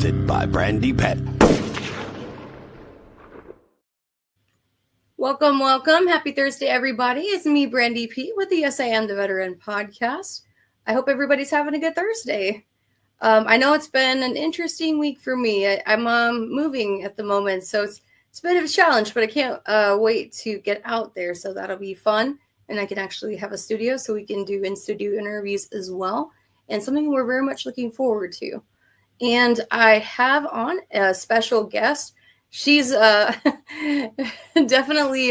hosted by Brandy Pet. Welcome. Happy Thursday, everybody. It's me, Brandy P, with the Yes I Am the Veteran podcast. I hope everybody's having a good Thursday. I know it's been an interesting week for me. I'm moving at the moment, so it's a bit of a challenge, but I can't wait to get out there, so that'll be fun. And I can actually have a studio so we can do in-studio interviews as well, and something we're very much looking forward to. And I have on a special guest. She's definitely,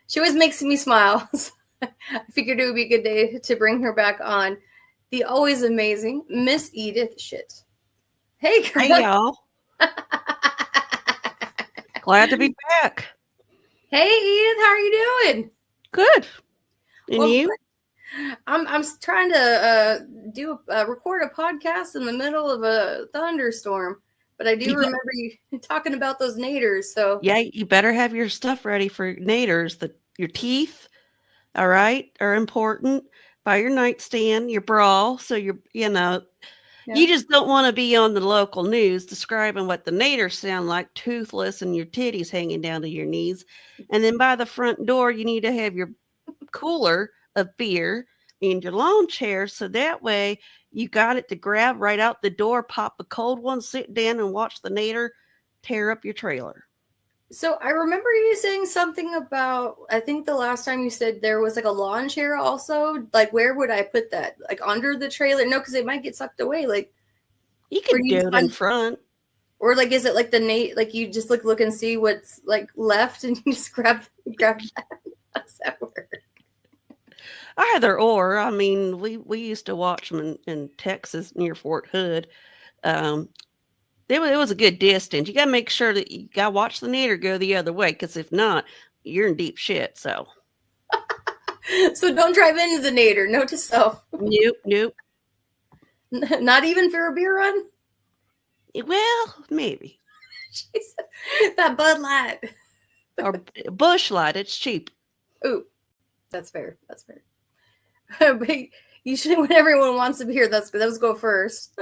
she always makes me smile. So I figured it would be a good day to bring her back on. The always amazing Miss Edith Schitt. Hey, y'all. Glad to be back. Hey, Edith, how are you doing? Good. And you? I'm trying to record a podcast in the middle of a thunderstorm, but I do remember you talking about those naders. So yeah, you better have your stuff ready for naders. Your teeth, all right, are important. By your nightstand, your bra, so you just don't want to be on the local news describing what the naders sound like, toothless and your titties hanging down to your knees. And then by the front door, you need to have your cooler of beer and your lawn chair, so that way you got it to grab right out the door, pop a cold one, sit down and watch the nader tear up your trailer. So I remember you saying something about, I think the last time you said there was like a lawn chair also. Like, where would I put that? Like under the trailer? No, because it might get sucked away. Like, you could do it in front. Or like, is it like like you just look and see what's like left and you just grab that? How does that work? Either or. I mean, we used to watch them in Texas near Fort Hood. It was a good distance. You got to make sure that you got to watch the nader go the other way, because if not, you're in deep shit. So don't drive into the nader. Note to self. Nope. Not even for a beer run? Well, maybe. That Bud Light. Or Bush Light. It's cheap. Ooh, that's fair. But usually when everyone wants a beer, those go first.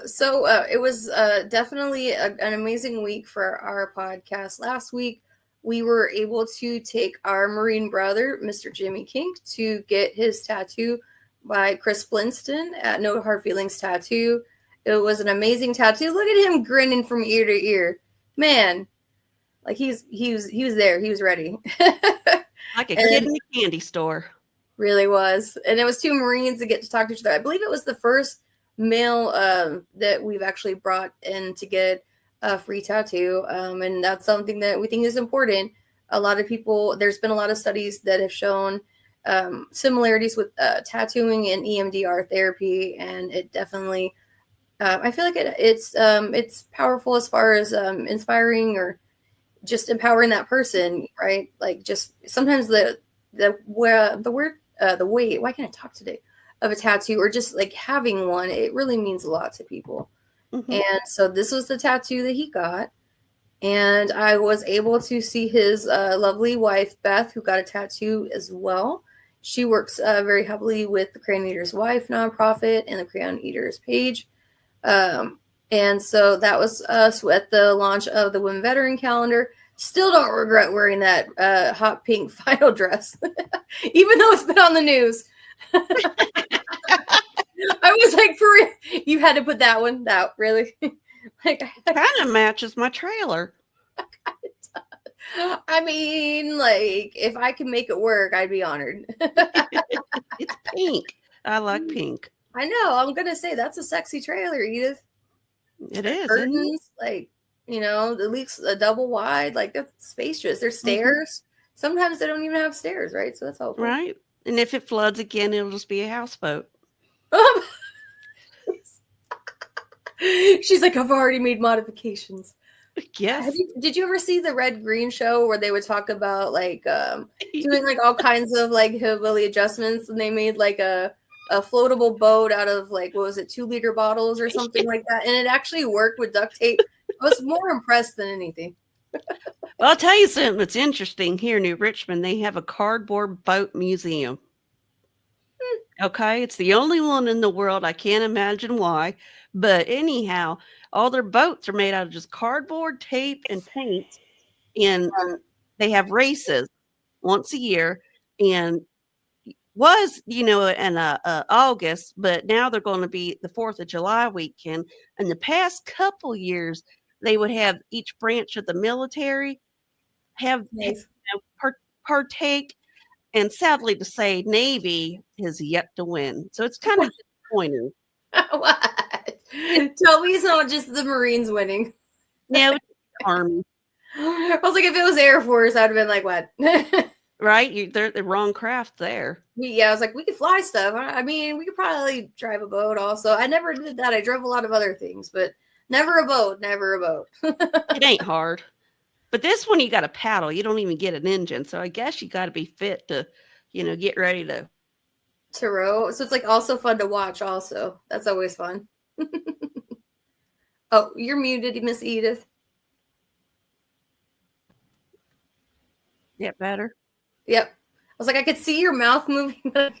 So it was definitely an amazing week for our podcast. Last week, we were able to take our Marine brother, Mr. Jimmy Kink, to get his tattoo by Chris Blinston at No Hard Feelings Tattoo. It was an amazing tattoo. Look at him grinning from ear to ear. Man, like he was there. He was ready. Like a kid in a candy store. Really was. And it was two Marines that get to talk to each other. I believe it was the first male that we've actually brought in to get a free tattoo. And that's something that we think is important. A lot of people, there's been a lot of studies that have shown similarities with tattooing and EMDR therapy. And it definitely, I feel like it's powerful as far as inspiring or just empowering that person, right? Like, just sometimes the weight, why can't I talk today, of a tattoo, or just like having one, it really means a lot to people. Mm-hmm. And so this was the tattoo that he got, and I was able to see his lovely wife Beth, who got a tattoo as well. She works very heavily with the Crayon Eater's Wife nonprofit and the Crayon Eater's page. And so that was us at the launch of the Women Veteran Calendar. Still don't regret wearing that hot pink final dress, even though it's been on the news. I was like, for real, you had to put that one out, really? Like, kind of matches my trailer. I mean, like, if I can make it work, I'd be honored. It's pink. I like pink. I know. I'm gonna say that's a sexy trailer, Edith. It is. Curtains, like, the leaks a double wide, like, that's spacious. There's stairs. Mm-hmm. Sometimes they don't even have stairs, right? So that's helpful. Right. And if it floods again, it'll just be a houseboat. She's like, I've already made modifications. Yes. Did you ever see the Red Green show where they would talk about like doing like all kinds of like hillbilly adjustments, and they made like a floatable boat out of like, what was it, 2-liter bottles or something like that, and it actually worked with duct tape. I was more impressed than anything. Well, I'll tell you something that's interesting. Here in New Richmond, they have a cardboard boat museum. Okay, it's the only one in the world. I can't imagine why. But anyhow, all their boats are made out of just cardboard, tape, and paint, and they have races once a year. And was, in August, but now they're going to be the 4th of July weekend. In the past couple years, they would have each branch of the military have Nice. partake, and sadly to say, Navy has yet to win. So it's kind of disappointing. What? Tell me it's not just the Marines winning. Yeah, it's the Army. I was like, if it was Air Force, I'd have been like, what? Right? They're the wrong craft there. Yeah, I was like, we could fly stuff. I mean, we could probably drive a boat also. I never did that. I drove a lot of other things, but never a boat, never a boat. It ain't hard. But this one, you got to paddle. You don't even get an engine. So I guess you got to be fit to, get ready to row. So it's like also fun to watch also. That's always fun. Oh, you're muted, Miss Edith. get better. Yep. I was like, I could see your mouth moving, but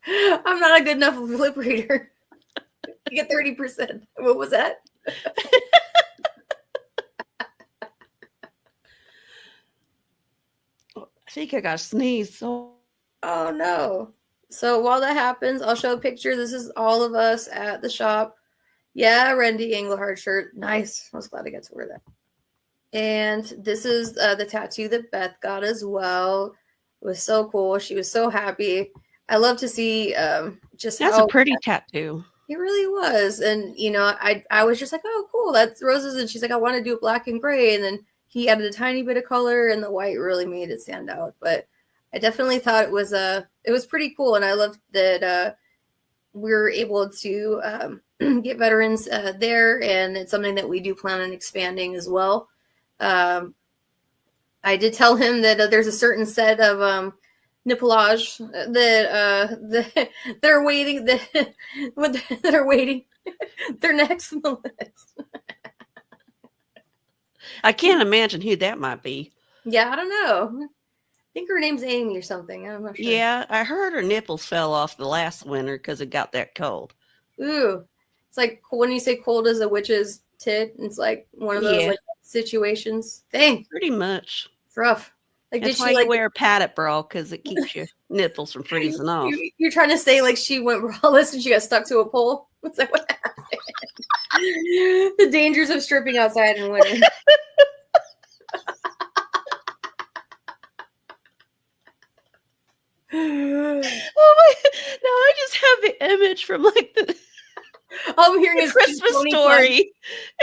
I'm not a good enough lip reader. You get 30%. What was that? I think I got a sneeze. Oh no. So while that happens, I'll show a picture. This is all of us at the shop. Yeah, Randy Englehart shirt. Nice. I was glad I got to wear that. And this is the tattoo that Beth got as well. It was so cool. She was so happy. I love to see just that's a pretty tattoo. It really was. And, I was just like, oh, cool. That's roses. And she's like, I want to do it black and gray. And then he added a tiny bit of color, and the white really made it stand out. But I definitely thought it was pretty cool. And I loved that we were able to get veterans there. And it's something that we do plan on expanding as well. I did tell him that there's a certain set of nippleage that they're waiting that are waiting. They're next on the list. I can't imagine who that might be. Yeah, I don't know. I think her name's Amy or something. I'm not sure. Yeah, I heard her nipples fell off the last winter because it got that cold. Ooh, it's like when you say cold as a witch's tit. It's like one of those like situations. Dang, pretty much. It's rough. Like, that's why you wear a padded bra, because it keeps your nipples from freezing off. You're trying to say like she went braless and she got stuck to a pole? It's like, what happened? The dangers of stripping outside in winter. Oh my! Now I just have the image from like the. All I'm hearing is Christmas Story,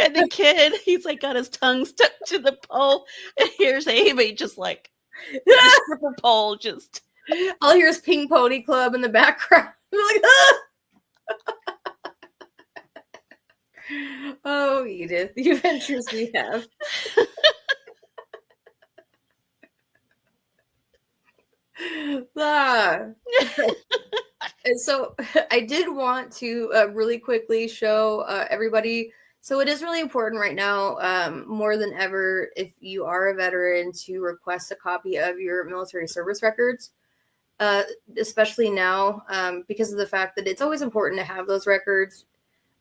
and the kid, he's like got his tongue stuck to the pole, and here's Amy just like the stripper pole. Just all I hear is Pink Pony Club in the background. Like, ah! Oh, Edith, the adventures we have. And so I did want to really quickly show everybody. So it is really important right now, more than ever, if you are a veteran, to request a copy of your military service records, especially now because of the fact that it's always important to have those records.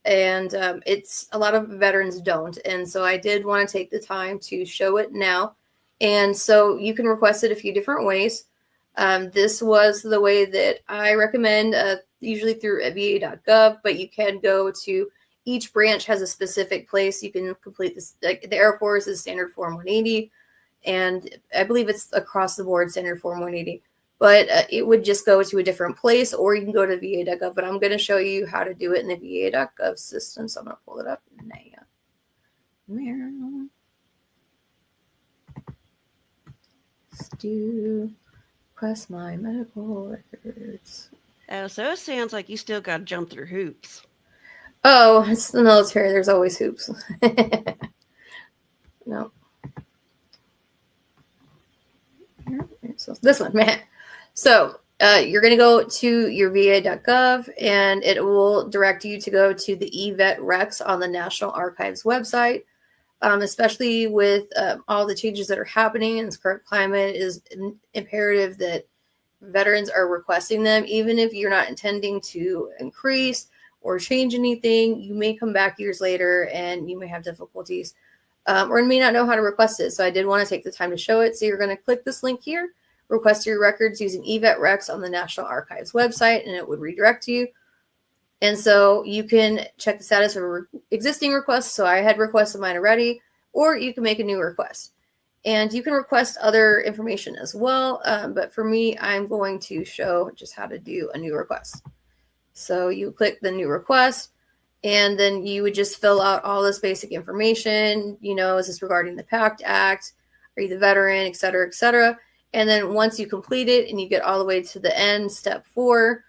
And it's a lot of veterans don't. And so I did want to take the time to show it now. And so you can request it a few different ways. This was the way that I recommend, usually through va.gov, but you can go to each branch has a specific place you can complete this. Like the Air Force is standard Form 180, and I believe it's across the board standard Form 180. But it would just go to a different place, or you can go to va.gov. But I'm going to show you how to do it in the va.gov system. So I'm going to pull it up now. Let's do request my medical records. Oh, so it sounds like you still got to jump through hoops. Oh, it's the military. There's always hoops. No. So this one, man. So you're going to go to your va.gov, and it will direct you to go to the eVet Recs on the National Archives website. Especially with all the changes that are happening in this current climate, it is imperative that veterans are requesting them, even if you're not intending to increase or change anything, you may come back years later and you may have difficulties or may not know how to request it. So I did want to take the time to show it. So you're going to click this link here, request your records using eVetRecs on the National Archives website, and it would redirect you. And so you can check the status of existing requests. So I had requested mine already, or you can make a new request. And you can request other information as well. But for me, I'm going to show just how to do a new request. So you click the new request, and then you would just fill out all this basic information. You know, is this regarding the PACT Act? Are you the veteran, et cetera, et cetera. And then once you complete it and you get all the way to the end, step 4,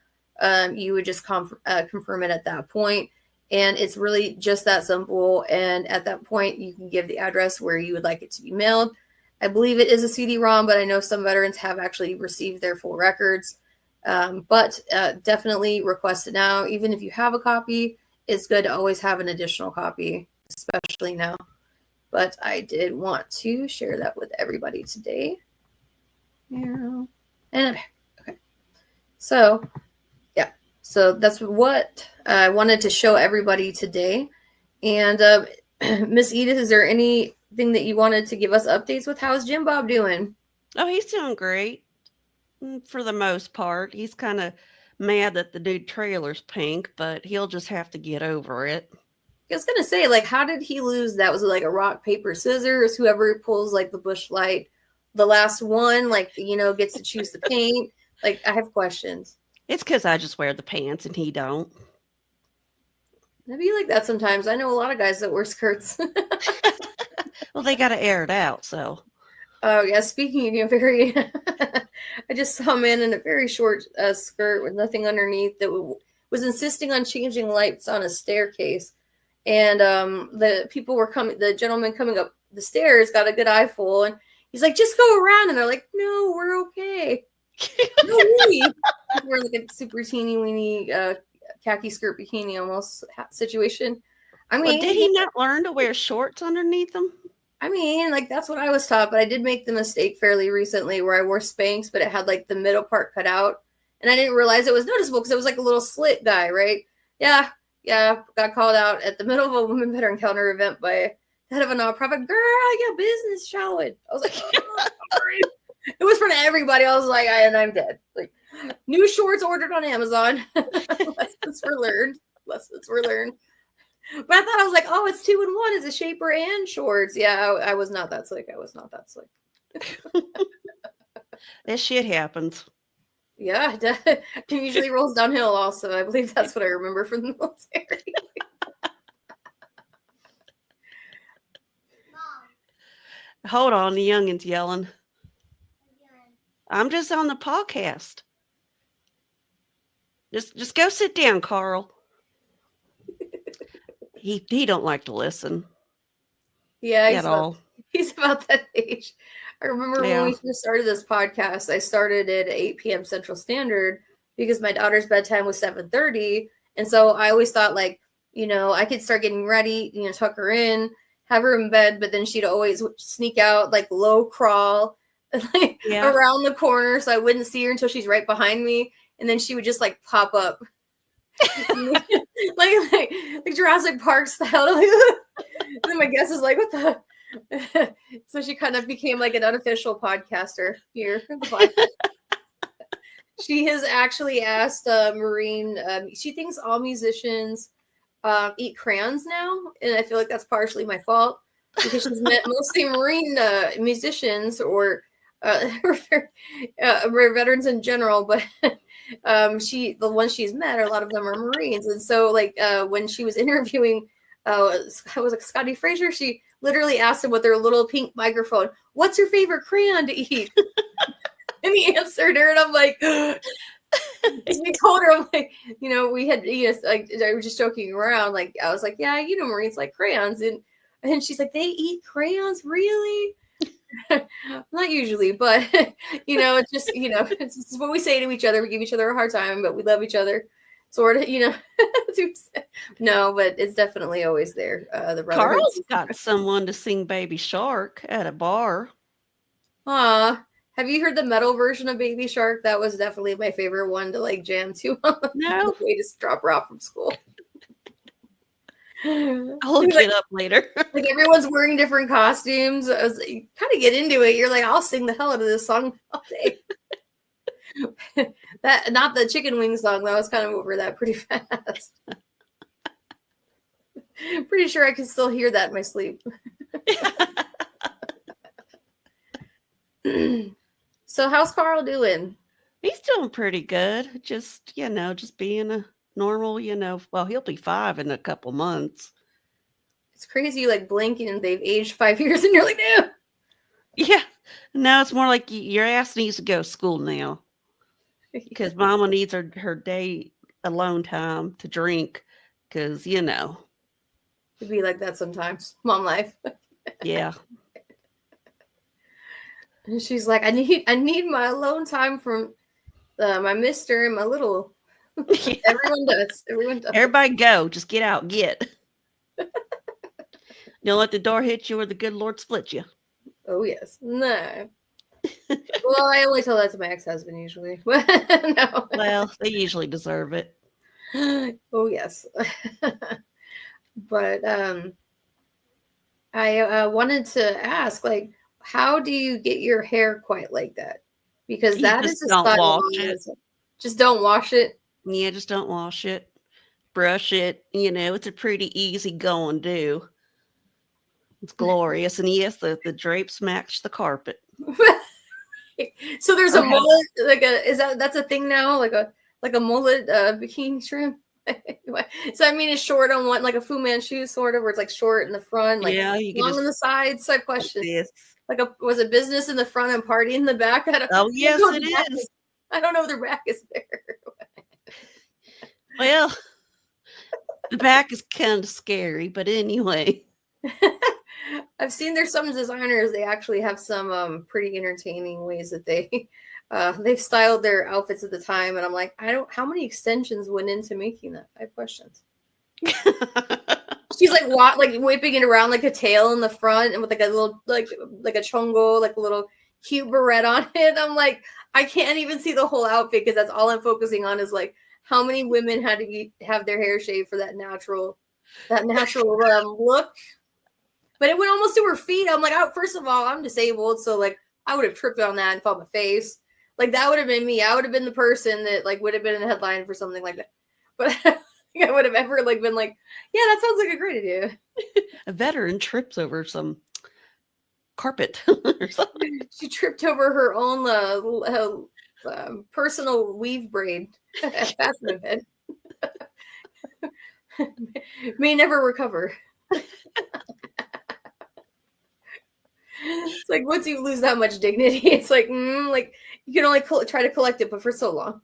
you would just confirm it at that point. And it's really just that simple. And at that point, you can give the address where you would like it to be mailed. I believe it is a CD-ROM, but I know some veterans have actually received their full records. But definitely request it now. Even if you have a copy, it's good to always have an additional copy, especially now. But I did want to share that with everybody today. Yeah. And okay. So, yeah. So that's what I wanted to show everybody today. And Miss Edith, is there anything that you wanted to give us updates with? How's Jim Bob doing? Oh, he's doing great. For the most part. He's kind of mad that the new trailer's pink, but he'll just have to get over it. I was going to say, like, how did he lose? That was like a rock, paper, scissors. Whoever pulls, like, the bush light, the last one, like, you know, gets to choose the paint. Like, I have questions. It's because I just wear the pants and he don't. I be like that sometimes. I know a lot of guys that wear skirts. Well, they got to air it out, so. Oh, yeah. Speaking of very, I just saw a man in a very short skirt with nothing underneath that was insisting on changing lights on a staircase. And the people were coming, the gentleman coming up the stairs got a good eyeful. And he's like, just go around. And they're like, no, we're okay. No, really. We're like a super teeny weeny khaki skirt bikini almost situation. I mean, well, did he not learn to wear shorts underneath them? I mean, like, that's what I was taught, but I did make the mistake fairly recently where I wore Spanx, but it had, like, the middle part cut out, and I didn't realize it was noticeable because it was, like, a little slit guy, right? Yeah, got called out at the middle of a Women Veteran Calendar event by the head of a nonprofit. Girl, I got business showing. I was like, oh, sorry. It was for everybody. I was like, I'm dead. Like, new shorts ordered on Amazon. Lessons were learned. But I thought, I was like, oh, it's 2 in 1. It's a shaper and shorts. Yeah, I was not that slick. That shit happens. Yeah, it usually rolls downhill also. I believe that's what I remember from the military. Hold on, the youngin's yelling. I'm just on the podcast. Just go sit down, Carl. He don't like to listen. Yeah, he's about that age. I remember when we first started this podcast, I started at 8 p.m. Central Standard because my daughter's bedtime was 7:30. And so I always thought, like, you know, I could start getting ready, you know, tuck her in, have her in bed, but then she'd always sneak out, like, low crawl like, around the corner so I wouldn't see her until she's right behind me. And then she would just, like, pop up. like Jurassic Park style. And then my guess is like, what the? So she kind of became like an unofficial podcaster here. She has actually asked Maureen. She thinks all musicians eat crayons now, and I feel like that's partially my fault because she's met mostly Marine musicians or veterans in general, but. The ones she's met, a lot of them are Marines. And so, like, when she was interviewing, I was like Scotty Frazier, she literally asked him with their little pink microphone, what's your favorite crayon to eat? And he answered her, and I'm like, we told her, I'm like, you know, we had, you know, like, I was just joking around. Like, I was like, yeah, you know, Marines like crayons. And she's like, they eat crayons? Really? Not usually, but you know, it's just, you know, it's what we say to each other. We give each other a hard time, but we love each other, sort of, you know. No, but it's definitely always there. The Carl's got someone to sing Baby Shark at a bar. Aw, Have you heard the metal version of Baby Shark? That was definitely my favorite one to like jam to on the way to drop her off from school. I'll look it up later. Like everyone's wearing different costumes. I was you kind of get into it. You're like, I'll sing the hell out of this song all day. That not the chicken wing song. That was kind of over that pretty fast. Pretty sure I can still hear that in my sleep. So how's Carl doing? He's doing pretty good. Just being a normal, well, he'll be 5 in a couple months. It's crazy, like blinking and they've aged 5 years and you're like, no. Yeah. No, it's more like your ass needs to go to school now. Because Mama needs her day alone time to drink. Because, It'd be like that sometimes. Mom life. Yeah. And she's like, I need my alone time from my mister and my little. Yeah. Everyone does. Everybody go. Just get out. Get. Don't let the door hit you or the good Lord split you. Oh, yes. No. Well, I only tell that to my ex-husband usually. No. Well, they usually deserve it. Oh, yes. But I wanted to ask, like, how do you get your hair quite like that? Because that is don't wash it. Just don't wash it. Yeah, just don't wash it. Brush it. It's a pretty easy go and do. It's glorious. And yes, the drapes match the carpet. So there's a mullet, that's a thing now, like a mullet bikini trim. So I mean, it's short on one, like a Fu Manchu sort of, where it's like short in the front, like long on the sides. Type question. Like was it business in the front and party in the back? Yes, it is. I don't know if their back is there. Well, the back is kind of scary, but anyway. I've seen there's some designers, they actually have some pretty entertaining ways that they've styled their outfits at the time, and I'm like, how many extensions went into making that? I have questions. She's like whipping it around like a tail in the front and with like a little like a chongo, like a little cute beret on it. I'm like, I can't even see the whole outfit because that's all I'm focusing on is like how many women had to have their hair shaved for that natural look. But it went almost to her feet. I'm like, first of all, I'm disabled, so like I would have tripped on that and felt my face. Like that would have been me. I would have been the person that like would have been in the headline for something like that. But I don't think I would have ever like been like, yeah, that sounds like a great idea. A veteran trips over some carpet or something. She tripped over her own personal weave braid. That's an event. May never recover. It's like once you lose that much dignity, it's like like you can only try to collect it, but for so long.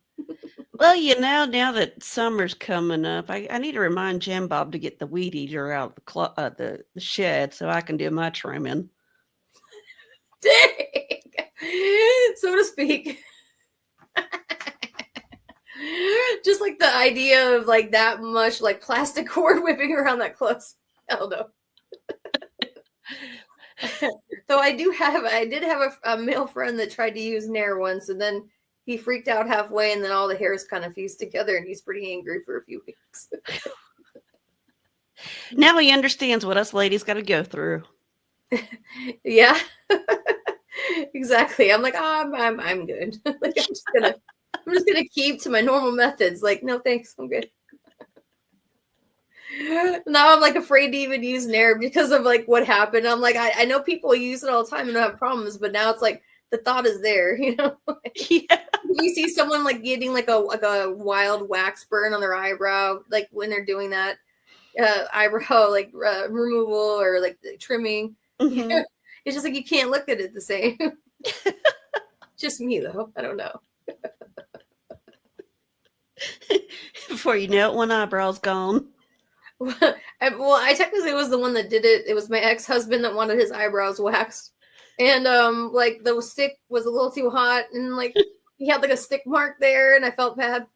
Well, now that summer's coming up, I need to remind Jim Bob to get the weed eater out of the shed so I can do my trimming. Dang, so to speak. Just like the idea of like that much like plastic cord whipping around that close. Hell no. So I did have a male friend that tried to use Nair once, and then he freaked out halfway, and then all the hairs kind of fused together, and he's pretty angry for a few weeks. Now he understands what us ladies got to go through. Yeah, exactly. I'm like, I'm good. Like I'm just gonna keep to my normal methods. Like, no thanks, I'm good. Now I'm like afraid to even use Nair because of like what happened. I'm like, I know people use it all the time and don't have problems, but now it's like the thought is there, Like, yeah. You see someone like getting like a wild wax burn on their eyebrow, like when they're doing that eyebrow like removal or like trimming. Mm-hmm. It's just like you can't look at it the same. Just me though. I don't know. Before you know it, one eyebrow's gone. I technically was the one that did it. It was my ex-husband that wanted his eyebrows waxed, and like the stick was a little too hot, and like he had like a stick mark there, and I felt bad.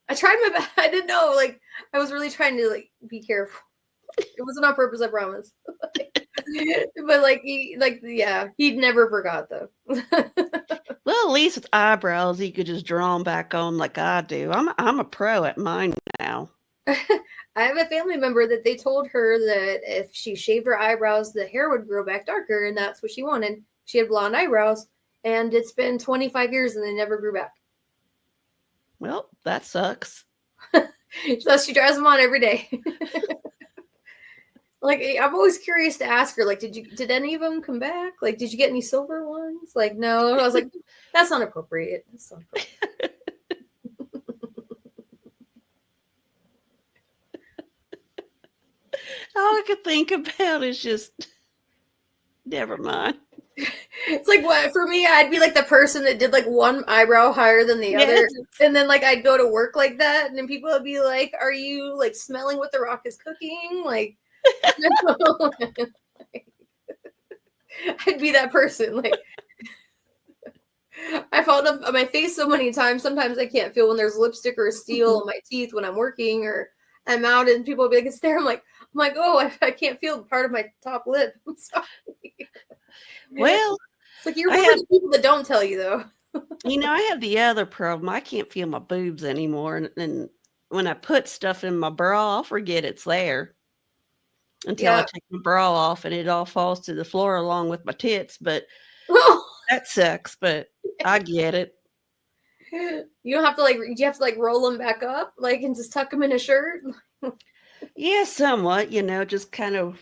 I tried my best. I didn't know. Like I was really trying to like be careful. It wasn't on purpose. I promise. But he never forgot though. Well, at least with eyebrows, he could just draw them back on like I do. I'm a pro at mine now. I have a family member that they told her that if she shaved her eyebrows, the hair would grow back darker, and that's what she wanted. She had blonde eyebrows, and it's been 25 years, and they never grew back. Well, that sucks. So she dries them on every day. Like, I'm always curious to ask her, like, did any of them come back? Like, did you get any silver ones? Like, no. I was like, that's not appropriate. That's not appropriate. All I could think about is just, never mind. It's like, what, for me, I'd be like the person that did like one eyebrow higher than the other. And then like I'd go to work like that, and then people would be like, are you like smelling what the Rock is cooking? Like, no. I'd be that person. Like, I fall on my face so many times. Sometimes I can't feel when there's lipstick or steel in my teeth when I'm working or I'm out, and people will be like, it's there. I'm like, oh, I can't feel part of my top lip. I'm sorry. Well, it's like you're one of the people that don't tell you though. I have the other problem. I can't feel my boobs anymore, and when I put stuff in my bra, I'll forget it's there until I take my bra off, and it all falls to the floor along with my tits. But that sucks. But I get it. You don't have to do you have to like roll them back up, like, and just tuck them in a shirt? Yeah, somewhat. Just kind of.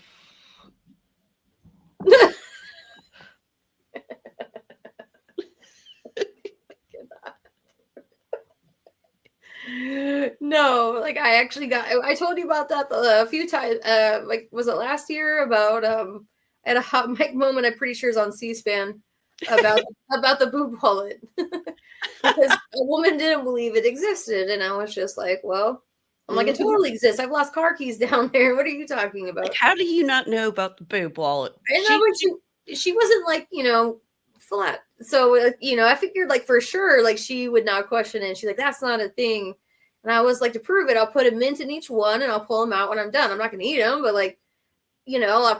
No, like I told you about that a few times. Like, was it last year about at a hot mic moment? I'm pretty sure it's on C-SPAN about the boob wallet because a woman didn't believe it existed, and I was just like, well, I'm like, it totally exists. I've lost car keys down there. What are you talking about? Like, how do you not know about the boob wallet? And she wasn't like, flat. So, I figured like for sure, like she would not question it. She's like, that's not a thing. And I was like, to prove it, I'll put a mint in each one and I'll pull them out when I'm done. I'm not going to eat them, but like,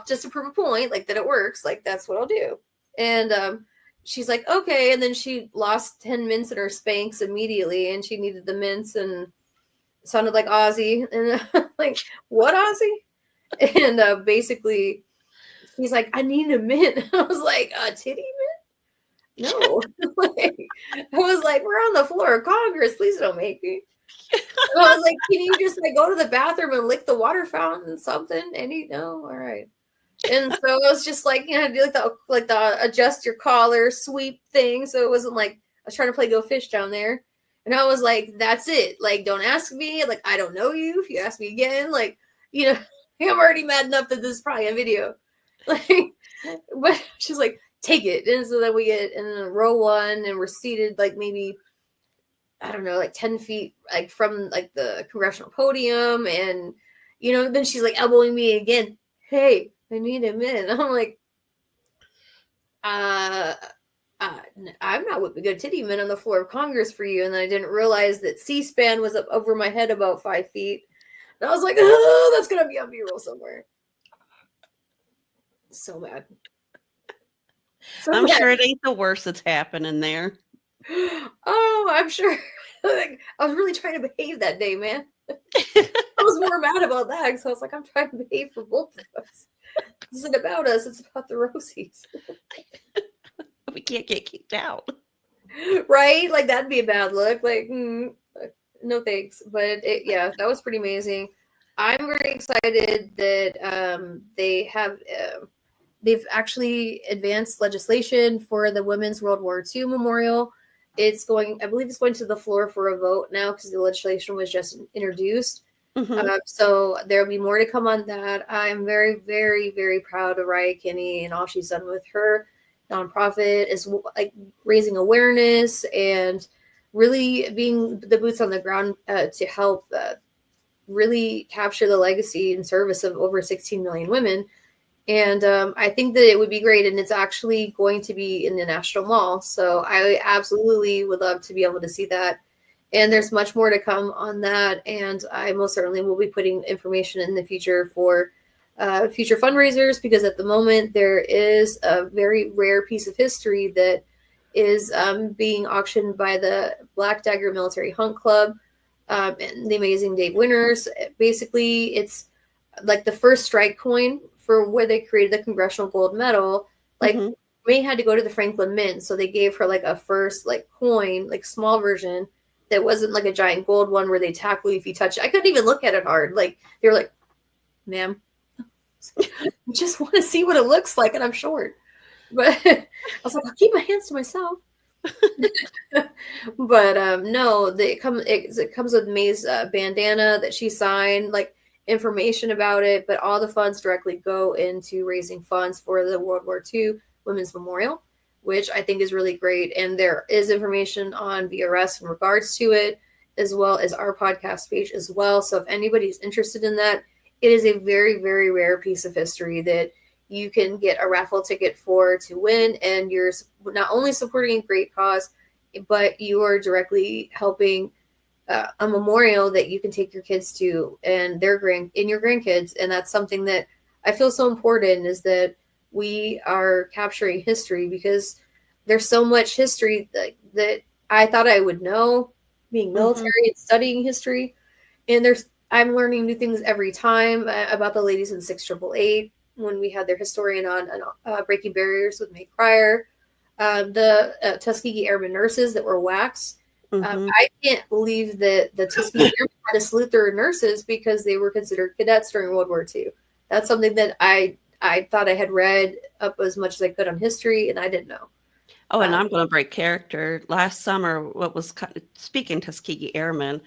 just to prove a point, like that it works, like that's what I'll do. And she's like, okay. And then she lost 10 mints in her Spanx immediately, and she needed the mints and sounded like Ozzy. And like, what, Ozzy? And basically, he's like, I need a mint. I was like, a titty mint? No. I was like, we're on the floor of Congress. Please don't make me. And I was like, can you just like go to the bathroom and lick the water fountain, something? And no, all right. And so it was just like, do like the adjust your collar sweep thing. So it wasn't like I was trying to play Go Fish down there. And I was like, that's it. Like, don't ask me. Like, I don't know you. If you ask me again, like, I'm already mad enough that this is probably a video. Like, but she's like, take it. And so then we get in row one, and we're seated like maybe, I don't know, like 10 feet like from like the congressional podium. And, then she's like elbowing me again. Hey, I need a minute. I'm like, I'm not whipping a titty mint on the floor of Congress for you. And then I didn't realize that C-SPAN was up over my head about 5 feet. And I was like, oh, that's going to be on B-roll somewhere. So mad. I'm sure it ain't the worst that's happening there. Oh, I'm sure. Like, I was really trying to behave that day, man. I was more mad about that because I was like, I'm trying to behave for both of us. This isn't about us. It's about the Rosies. We can't get kicked out. Right? Like, that'd be a bad look. Like, no thanks. But that was pretty amazing. I'm very excited that they've actually advanced legislation for the Women's World War II Memorial. I believe it's going to the floor for a vote now because the legislation was just introduced. Mm-hmm. So there'll be more to come on that. I'm very, very, very proud of Raya Kinney and all she's done with her nonprofit, is like raising awareness and really being the boots on the ground to help really capture the legacy and service of over 16 million women. And I think that it would be great. And it's actually going to be in the National Mall. So I absolutely would love to be able to see that. And there's much more to come on that. And I most certainly will be putting information in the future for future fundraisers, because at the moment there is a very rare piece of history that is being auctioned by the Black Dagger Military Hunt Club and the amazing Dave Winters. Basically, it's like the first strike coin for where they created the Congressional Gold Medal. Like, May had to go to the Franklin Mint, so they gave her like a first like coin, like small version that wasn't like a giant gold one where they tackle you if you touch it. I couldn't even look at it hard. Like, they were like, "Ma'am, I just want to see what it looks like," and I'm short. But I was like, I'll keep my hands to myself. But no, it comes with May's bandana that she signed, like information about it, but all the funds directly go into raising funds for the World War II Women's Memorial, which I think is really great. And there is information on VRS in regards to it, as well as our podcast page as well. So if anybody's interested in that, it is a very, very rare piece of history that you can get a raffle ticket for to win. And you're not only supporting a great cause, but you are directly helping a memorial that you can take your kids to and your grandkids. And that's something that I feel so important, is that we are capturing history, because there's so much history that I thought I would know, being military and studying history. And I'm learning new things every time about the ladies in 6888, when we had their historian on Breaking Barriers with May Cryer, the Tuskegee Airmen nurses that were WACs. I can't believe that the Tuskegee Airmen had to salute their nurses because they were considered cadets during World War II. That's something that I thought I had read up as much as I could on history, and I didn't know. Oh, and I'm going to break character. Last summer, speaking Tuskegee Airmen,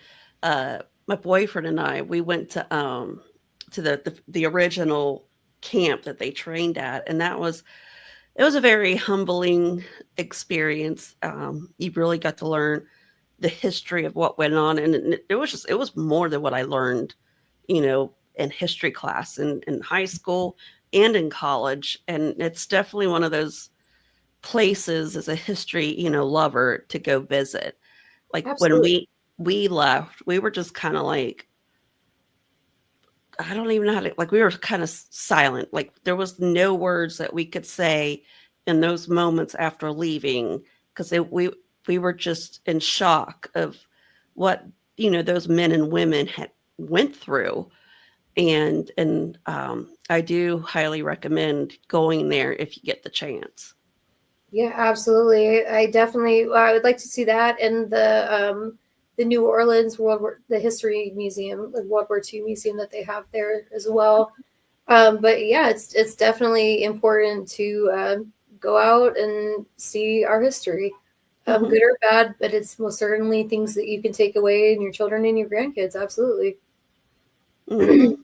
my boyfriend and I, we went to the original camp that they trained at, and it was a very humbling experience. You really got to learn the history of what went on, and it was more than what I learned, in history class in high school and in college. And it's definitely one of those places as a history, lover, to go visit. Like, absolutely. when we left, we were just kind of like, I don't even know how to, like, we were kind of silent. Like, there was no words that we could say in those moments after leaving, because we were just in shock of what, those men and women had went through. And I do highly recommend going there if you get the chance. Yeah, absolutely. I would like to see that, and the New Orleans the History Museum, the World War II museum that they have there as well. But yeah, it's definitely important to go out and see our history, good or bad. But it's most certainly things that you can take away in your children and your grandkids. Absolutely. I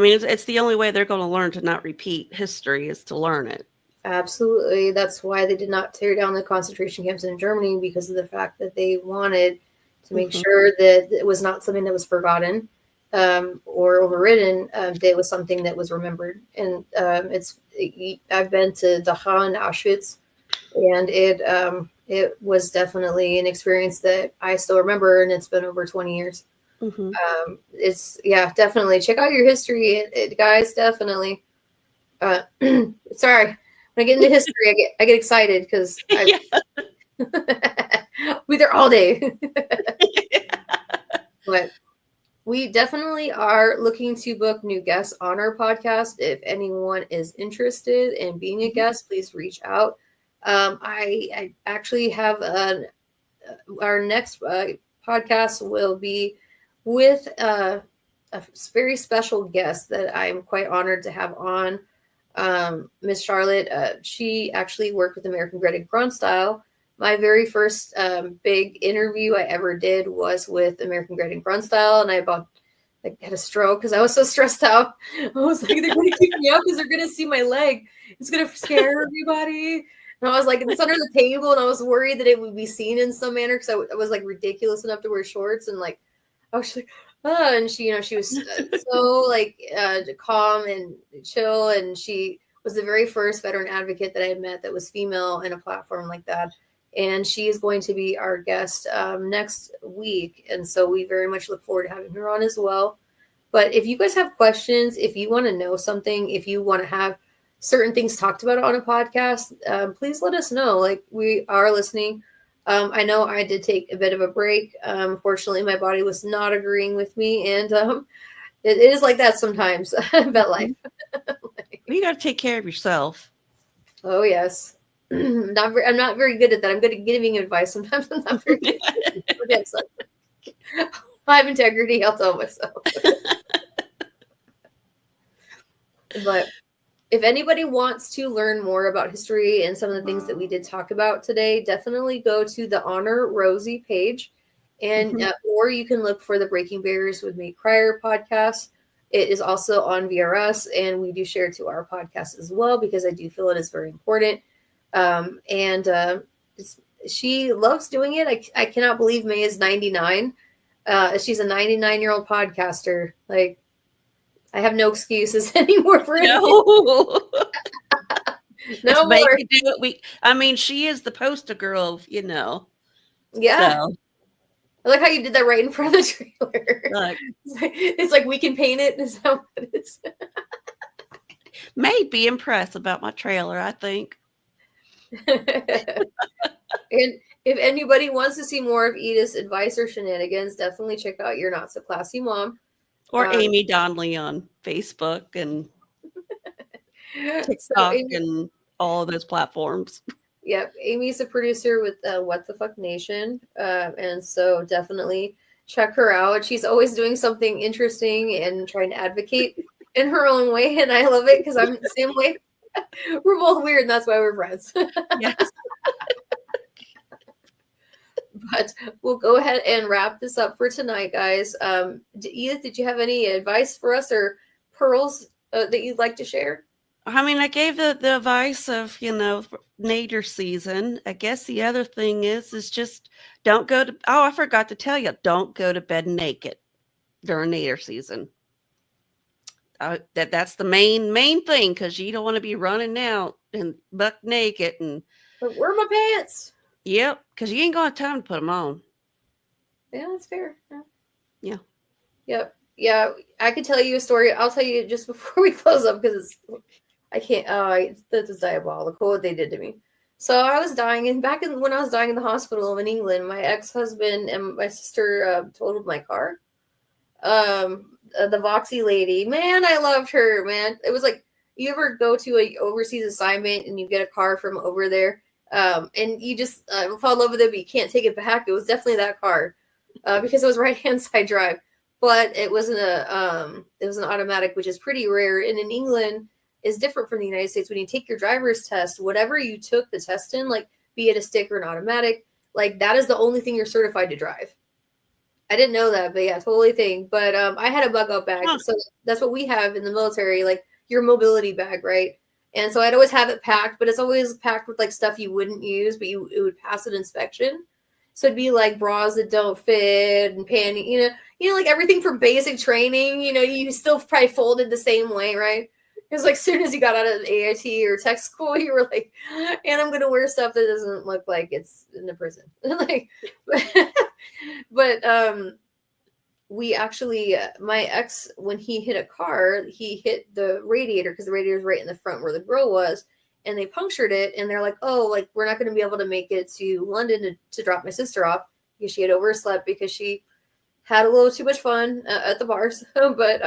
mean, it's the only way they're going to learn to not repeat history, is to learn it. Absolutely. That's why they did not tear down the concentration camps in Germany, because of the fact that they wanted to make sure that it was not something that was forgotten or overridden. That it was something that was remembered. And I've been to Dachau and Auschwitz, and it was definitely an experience that I still remember, and it's been over 20 years. Definitely check out your history, guys. Definitely. Sorry. When I get into history, I get excited because we're there all day. But we definitely are looking to book new guests on our podcast. If anyone is interested in being a guest, please reach out. I actually have our next podcast will be with a very special guest that I'm quite honored to have on. Miss Charlotte, she actually worked with American Granite Grunt Style. My very first big interview I ever did was with American Granite Grunt Style, and I had a stroke because I was so stressed out. I was like, they're going to keep me up because they're going to see my leg. It's going to scare everybody. And I was like, it's under the table, and I was worried that it would be seen in some manner because I was like ridiculous enough to wear shorts, and like I was like, and she was so like calm and chill, and she was the very first veteran advocate that I had met that was female in a platform like that. And she is going to be our guest next week, and so we very much look forward to having her on as well. But if you guys have questions, if you want to know something, if you want to have certain things talked about on a podcast, please let us know. Like, we are listening. I know I did take a bit of a break. Fortunately, my body was not agreeing with me, and it is like that sometimes about life. You got to take care of yourself. Oh yes, I'm not very good at that. I'm good at giving advice. Sometimes I'm not very good. I have integrity. I'll tell myself. But if anybody wants to learn more about history and some of the things that we did talk about today, definitely go to the Honor Rosie page, and or you can look for the Breaking Barriers with Nate Cryer podcast. It is also on VRS, and we do share to our podcast as well because I do feel it is very important. She loves doing it. I cannot believe May is 99. She's a 99-year-old podcaster. Like, I have no excuses anymore for anything. No more. I mean, she is the poster girl, Yeah. So. I like how you did that right in front of the trailer. It's like we can paint it. Is that what it is? May be impressed about my trailer, I think. And if anybody wants to see more of Edith's advice or shenanigans, definitely check out Your Not So Classy Mom. Or Amy Donnelly on Facebook and TikTok and all of those platforms. Yep. Amy's a producer with What the Fuck Nation. And so definitely check her out. She's always doing something interesting and trying to advocate in her own way. And I love it because I'm the same way. We're both weird, and that's why we're friends. Yes. But we'll go ahead and wrap this up for tonight, guys. Edith, did you have any advice for us or pearls that you'd like to share? I mean, I gave the advice of, nadir season. I guess the other thing is just don't go to, I forgot to tell you, don't go to bed naked during nadir season. That's the main thing, because you don't want to be running out and buck naked. But where are my pants? Yep, because you ain't going to have time to put them on. Yeah, that's fair. Yeah. Yep. Yeah, I could tell you a story. I'll tell you just before we close up because I can't. That was diabolical what they did to me. So I was dying, and when I was dying in the hospital in England, my ex-husband and my sister totaled my car. The Voxy lady, man, I loved her, man. It was like, you ever go to a overseas assignment and you get a car from over there, and you just fall in love with it, but you can't take it back. It was definitely that car, because it was right-hand side drive, but it wasn't it was an automatic, which is pretty rare. And in England is different from the United States. When you take your driver's test, whatever you took the test in, like be it a stick or an automatic, like that is the only thing you're certified to drive. I didn't know that, but yeah, totally thing. But I had a bug out bag. So that's what we have in the military, like your mobility bag, right? And so I'd always have it packed, but it's always packed with like stuff you wouldn't use, but it would pass an inspection. So it'd be like bras that don't fit and panty, like everything for basic training, you still probably folded the same way, right? Because like as soon as you got out of AIT or tech school, you were like, and I'm going to wear stuff that doesn't look like it's in the prison. But we actually, my ex, when he hit a car, he hit the radiator because the radiator is right in the front where the grill was, and they punctured it. And they're like, oh, like we're not going to be able to make it to London to drop my sister off because she had overslept because she had a little too much fun at the bars. But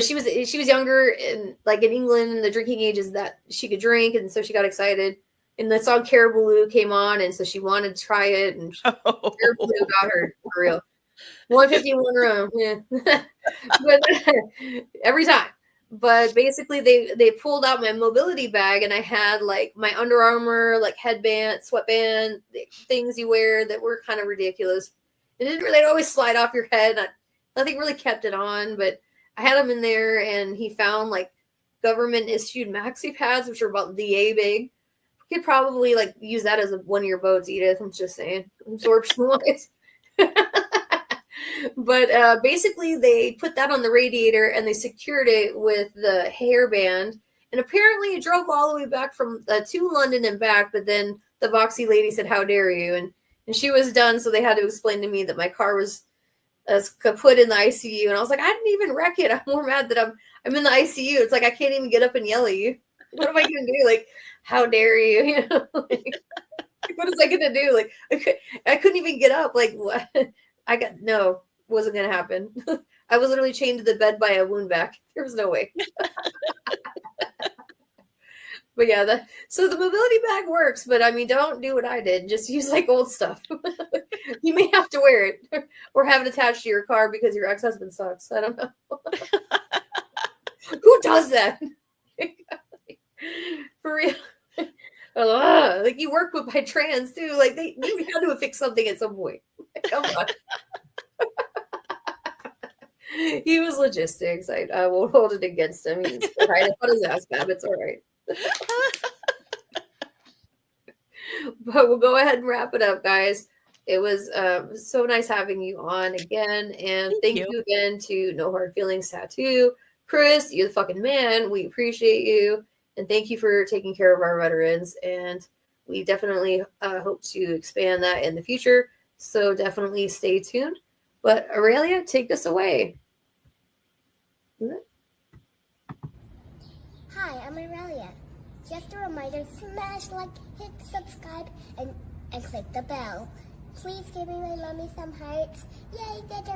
she was younger, and like in England, the drinking age is that she could drink, and so she got excited. And the song Caribou came on, and so she wanted to try it, and Caribou got her for real. 151 room, yeah. But every time. But basically, they pulled out my mobility bag, and I had like my Under Armour, like headband, sweatband, things you wear that were kind of ridiculous. And they'd always slide off your head. Nothing really kept it on, but I had them in there, and he found like government issued maxi pads, which are about the yay big. You could probably like use that as one of your boats, Edith. I'm just saying, absorption wise. But basically, they put that on the radiator and they secured it with the hairband. And apparently, it drove all the way back from to London and back. But then the Voxy lady said, "How dare you?" And she was done. So they had to explain to me that my car was put in the ICU, and I was like, I didn't even wreck it. I'm more mad that I'm in the ICU. It's like I can't even get up and yell at you. What am I gonna do? Like, how dare you? You know, like, what was I gonna do? Like, I couldn't even get up. Like, what? Wasn't gonna happen. I was literally chained to the bed by a wound vac. There was no way. But yeah, so the mobility bag works, but I mean, don't do what I did. Just use like old stuff. You may have to wear it or have it attached to your car because your ex-husband sucks. I don't know. Who does that? For real. Like you work with by trans too. Like you had to fix something at some point. Come on. He was logistics. I won't hold it against him. He's trying to put his ass back. It's all right. But we'll go ahead and wrap it up, guys. It was so nice having you on again. And thank you again to No Hard Feelings Tattoo. Chris, you're the fucking man. We appreciate you. And thank you for taking care of our veterans. And we definitely hope to expand that in the future. So definitely stay tuned. But Aurelia, take us away. Hi, I'm Aurelia. Just a reminder, smash like, hit subscribe, and click the bell. Please give me my mommy some hearts. Yay, victory!